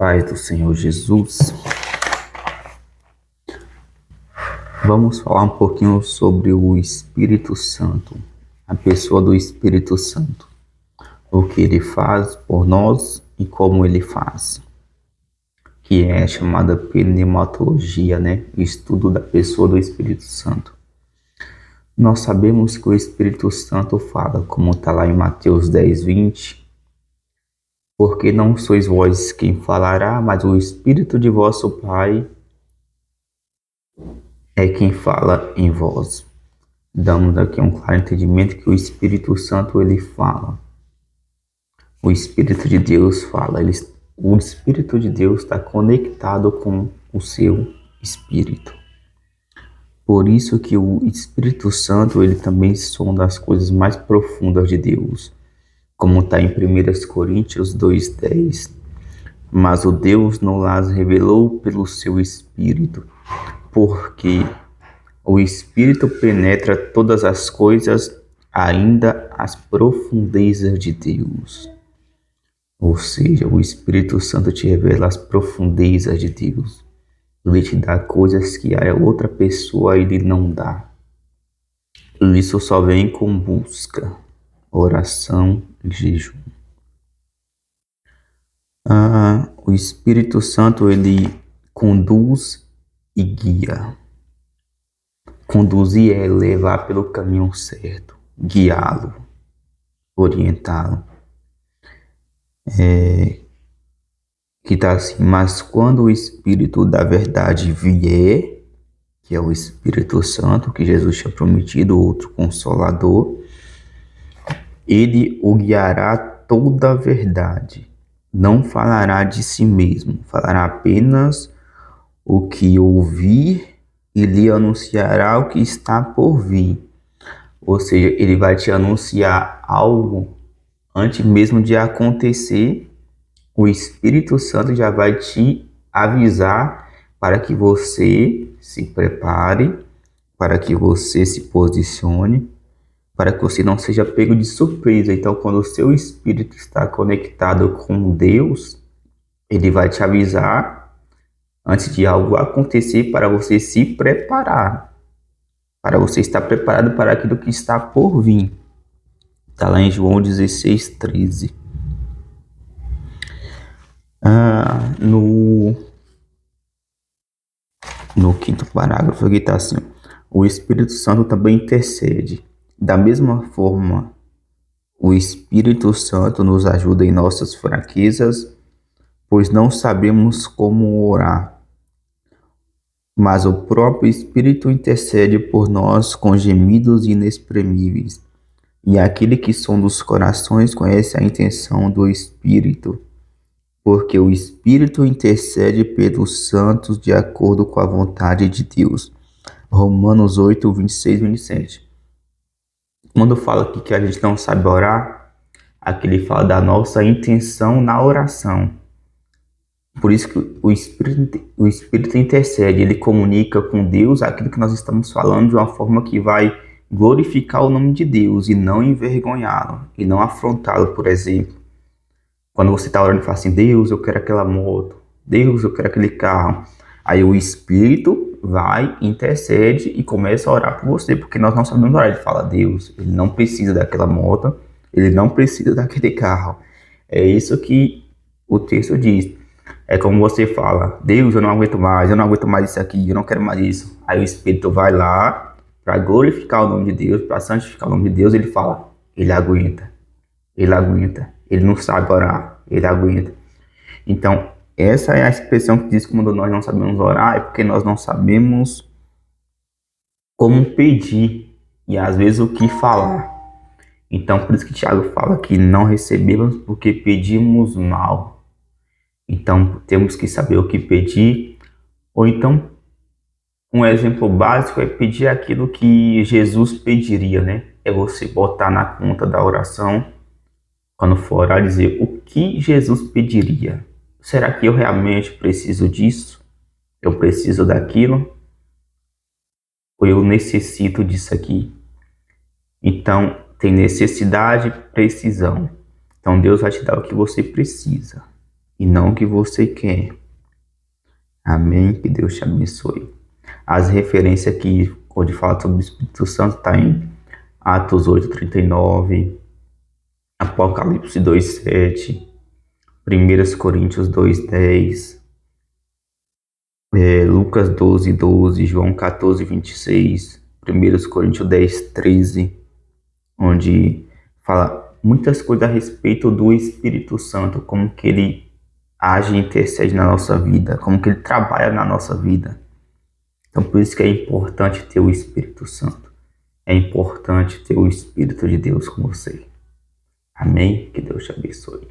Paz do Senhor Jesus. Vamos falar um pouquinho sobre o Espírito Santo, a pessoa do Espírito Santo, o que ele faz por nós e como ele faz, que é chamada pneumatologia, o estudo da pessoa do Espírito Santo. Nós sabemos que o Espírito Santo fala, como está lá em Mateus 10:20, porque não sois vós quem falará, mas o Espírito de vosso Pai é quem fala em vós. Damos aqui um claro entendimento que o Espírito Santo ele fala. O Espírito de Deus fala. O Espírito de Deus está conectado com o seu Espírito. Por isso que o Espírito Santo ele também sonda as coisas mais profundas de Deus. Como está em 1 Coríntios 2:10. Mas o Deus não las revelou pelo seu Espírito, porque o Espírito penetra todas as coisas, ainda as profundezas de Deus. Ou seja, o Espírito Santo te revela as profundezas de Deus. Ele te dá coisas que a outra pessoa ele não dá. Isso só vem com busca, oração e jejum. O Espírito Santo ele conduz e guia. Conduzir é levar pelo caminho certo, guiá-lo, orientá-lo. Que está assim, mas quando o Espírito da verdade vier, que é o Espírito Santo, que Jesus tinha prometido, outro Consolador, ele o guiará toda a verdade. Não falará de si mesmo, falará apenas o que ouvir e lhe anunciará o que está por vir. Ou seja, ele vai te anunciar algo antes mesmo de acontecer. O Espírito Santo já vai te avisar para que você se prepare, para que você se posicione, para que você não seja pego de surpresa. Então, quando o seu espírito está conectado com Deus, ele vai te avisar antes de algo acontecer para você se preparar, para você estar preparado para aquilo que está por vir. Está lá em João 16:13. No quinto parágrafo aqui está assim: o Espírito Santo também intercede. Da mesma forma, o Espírito Santo nos ajuda em nossas fraquezas, pois não sabemos como orar. Mas o próprio Espírito intercede por nós com gemidos inexprimíveis. E aquele que sonda os corações conhece a intenção do Espírito, porque o Espírito intercede pelos santos de acordo com a vontade de Deus. Romanos 8:26-27. Quando fala aqui que a gente não sabe orar, aqui ele fala da nossa intenção na oração. Por isso que o Espírito intercede, ele comunica com Deus aquilo que nós estamos falando de uma forma que vai glorificar o nome de Deus e não envergonhá-lo, e não afrontá-lo, por exemplo. Quando você está orando e fala assim, Deus, eu quero aquela moto, Deus, eu quero aquele carro. Aí o Espírito vai, intercede e começa a orar por você, porque nós não sabemos orar. Ele fala, Deus, ele não precisa daquela moto, ele não precisa daquele carro. É isso que o texto diz. É como você fala, Deus, eu não aguento mais isso aqui, eu não quero mais isso. Aí o Espírito vai lá para glorificar o nome de Deus, para santificar o nome de Deus, ele fala, ele aguenta, ele não sabe orar, ele aguenta. Então, essa é a expressão que diz que quando nós não sabemos orar, é porque nós não sabemos como pedir e às vezes o que falar. Então, por isso que Tiago fala que não recebemos porque pedimos mal. Então, temos que saber o que pedir. Ou então, um exemplo básico é pedir aquilo que Jesus pediria, É você botar na conta da oração, quando for orar, dizer o que Jesus pediria. Será que eu realmente preciso disso? Eu preciso daquilo? Ou eu necessito disso aqui? Então, tem necessidade e precisão. Então, Deus vai te dar o que você precisa. e não o que você quer. Amém? Que Deus te abençoe. As referências aqui, onde fala sobre o Espírito Santo, está em Atos 8:39, Apocalipse 2:7, 1 Coríntios 2:10, Lucas 12:12, João 14:26, 1 Coríntios 10:13, onde fala muitas coisas a respeito do Espírito Santo, como que ele age e intercede na nossa vida, como que ele trabalha na nossa vida. Então por isso que é importante ter o Espírito Santo. É importante ter o Espírito de Deus com você. Amém? Que Deus te abençoe.